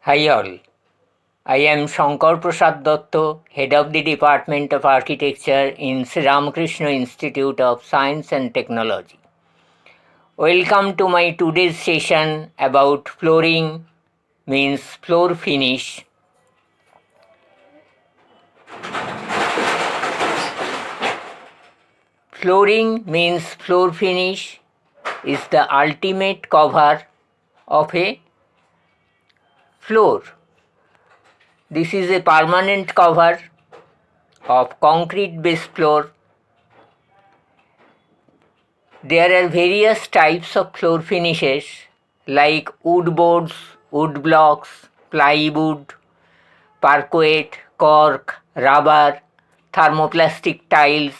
Hi all, I am Shankar Prasad Dotto, Head of the Department of Architecture in Sri Ramakrishna Institute of Science and Technology. Welcome to my today's session about flooring means floor finish. Flooring means floor finish is the ultimate cover of a floor. This is a permanent cover of concrete base floor. There are various types of floor finishes like wood boards, wood blocks, plywood, parquet, cork, rubber, thermoplastic tiles,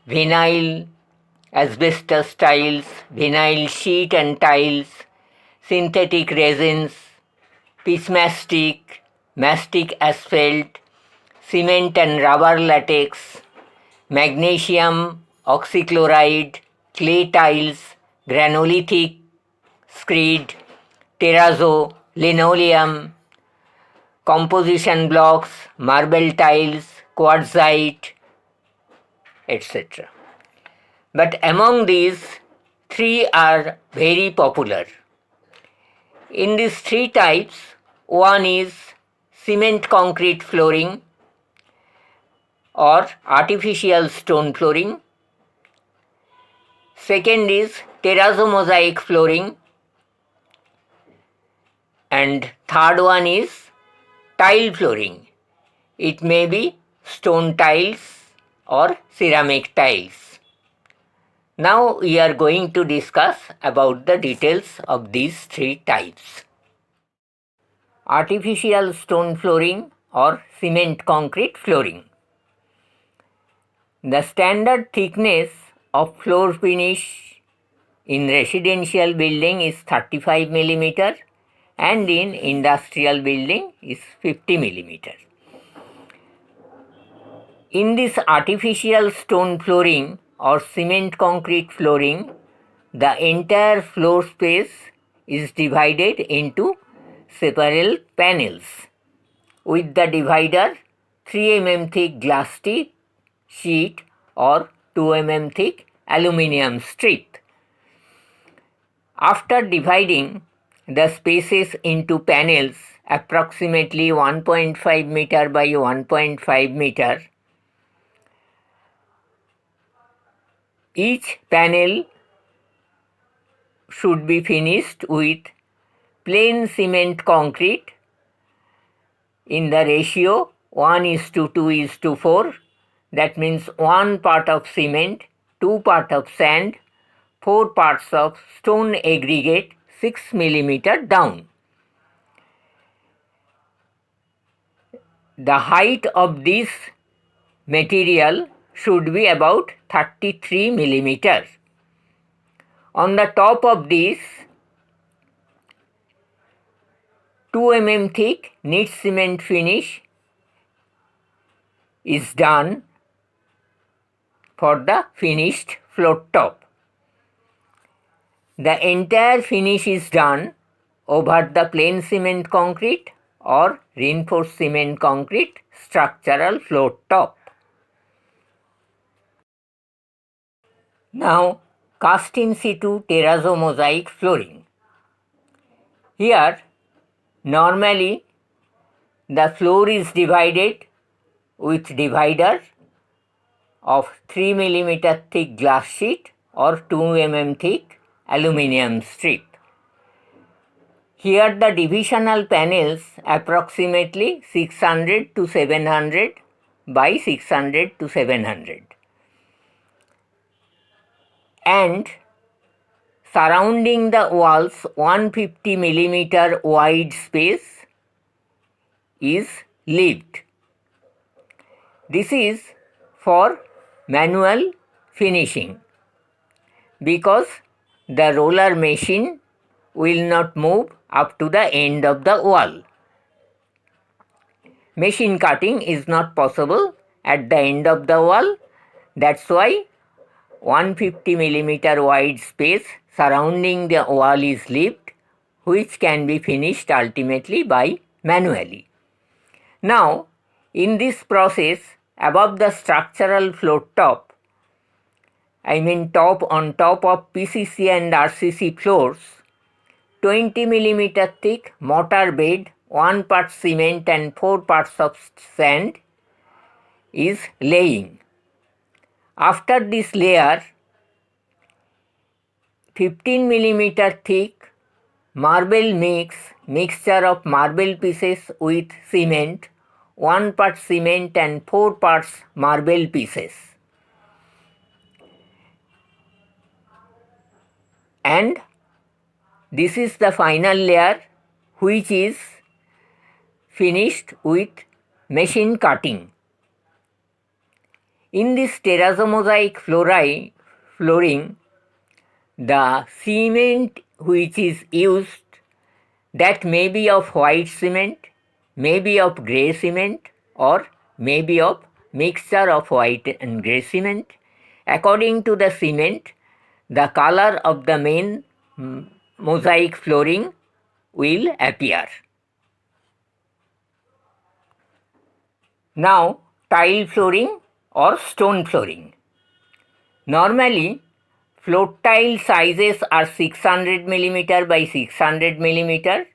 vinyl, asbestos tiles, vinyl sheet and tiles, synthetic resins, pitch mastic asphalt, cement and rubber latex, magnesium oxychloride, clay tiles, granolithic screed, terrazzo, linoleum, composition blocks, marble tiles, quartzite, etc. But among these, three are very popular. In these three types, one is cement concrete flooring or artificial stone flooring. Second is terrazzo mosaic flooring, and third one is tile flooring. It may be stone tiles or ceramic tiles. Now we are going to discuss about the details of these three types. Artificial stone flooring or cement concrete flooring. The standard thickness of floor finish in residential building is 35 mm and in industrial building is 50 mm. In this artificial stone flooring or cement concrete flooring, the entire floor space is divided into several panels with the divider 3 mm thick glass sheet or 2 mm thick aluminium strip. After dividing the spaces into panels approximately 1.5 meter by 1.5 meter, each panel should be finished with plain cement concrete in the ratio 1:2:4. That means 1 part of cement, 2 part of sand, 4 parts of stone aggregate 6 mm down. The height of this material should be about 33 mm. On the top of this, 2 mm thick knit cement finish is done for the finished floor top. The entire finish is done over the plain cement concrete or reinforced cement concrete structural floor top. Now, cast in situ terrazzo mosaic flooring. Here, normally the floor is divided with divider of 3 mm thick glass sheet or 2 mm thick aluminium strip. Here the divisional panels approximately 600 to 700 by 600 to 700. And surrounding the walls 150 mm wide space is left. This is for manual finishing because the roller machine will not move up to the end of the wall. Machine cutting is not possible at the end of the wall. That's why 150 mm wide space surrounding the wall is left, which can be finished ultimately by manually. Now, in this process, above the structural floor top, I mean on top of PCC and RCC floors, 20 millimeter thick mortar bed, 1 part cement and 4 parts of sand is laying. After this layer, 15 millimeter thick marble mixture of marble pieces with cement, 1 part cement and 4 parts marble pieces. And this is the final layer, which is finished with machine cutting. In this terrazzo mosaic flooring, the cement which is used, that may be of white cement, may be of grey cement, or may be of mixture of white and grey cement. According to the cement, the color of the main mosaic flooring will appear. Now, tile flooring or stone flooring. Normally, floor tile sizes are 600 mm by 600 mm,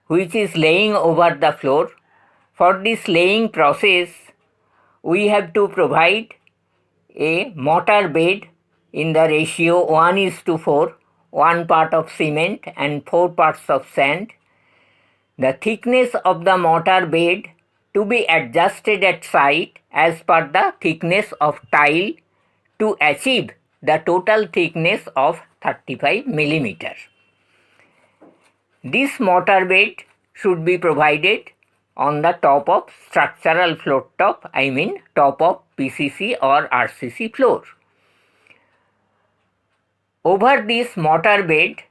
which is laying over the floor. For this laying process, we have to provide a mortar bed in the ratio 1:4, 1 part of cement and 4 parts of sand. The thickness of the mortar bed to be adjusted at site as per the thickness of tile to achieve the total thickness of 35 mm. This mortar bed should be provided on the top of structural floor top, I mean top of PCC or RCC floor. Over this mortar bed,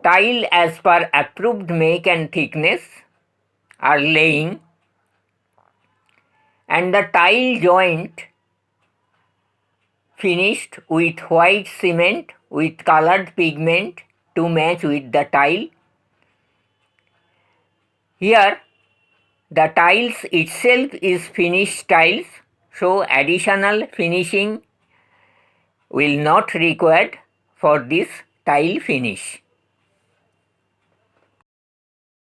tile as per approved make and thickness are laying, and the tile joint finished with white cement with colored pigment to match with the tile. Here the tiles itself is finished tiles, so additional finishing will not required for this tile finish.